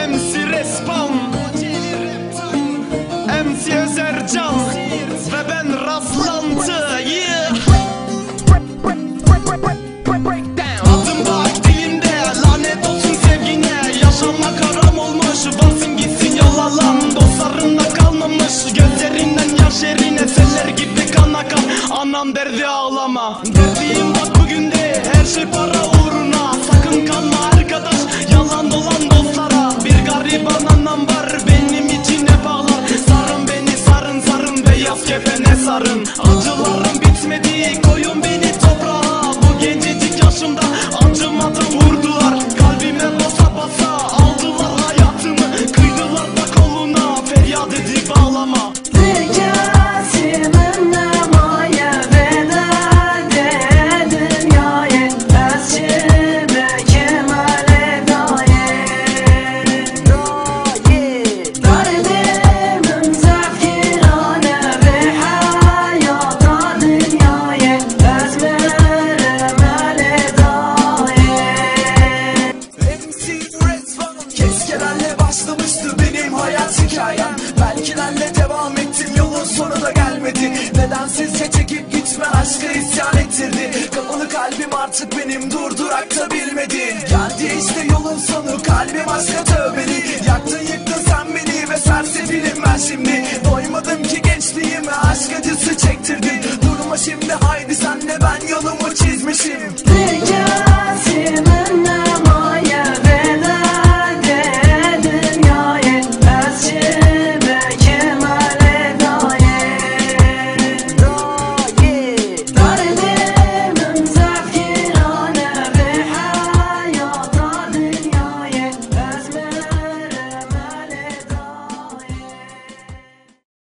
MC Respawn, MC Özercan ve ben Rastlantı. Yeah. Adım bak dilimde, lanet olsun sevgine. Yaşamak haram olmuş, varsın gitsin yalalan. Dostlarınla kalmamış, gözlerinden yaş erine. Seller gibi kan akan, anam derdi ağlama. Derdim bak bugün de, her şey para uğruna. Sakın kanma arkadaş, yalan dolan dostlara. Bir gariban anam var, benim için hep ağlar. Sarın beni, sarın sarın, beyaz kefene sarın. Acılarım bitmedi, koyun beni toprağa. Bu gencecik yaşımda acımadan vurdular. Kalbime basa basa aldılar hayatımı. Kıydılar da koluna, feryat edip ağlama. Keskelerle başlamıştı benim hayat hikayem. Belkilerle devam ettim, yolun sonu da gelmedi. Nedensizce çekip gitme aşka isyan ettirdi. Kapalı kalbim artık benim durdurakta bilmedi. Geldi işte yolun sonu, kalbim aşka tövbeli. Yaktın yıktın sen beni ve sersefilim ben şimdi. Doymadım ki gençliğime, aşk acısı çektirdin. Durma şimdi haydi senle, ben yolumu çizmişim.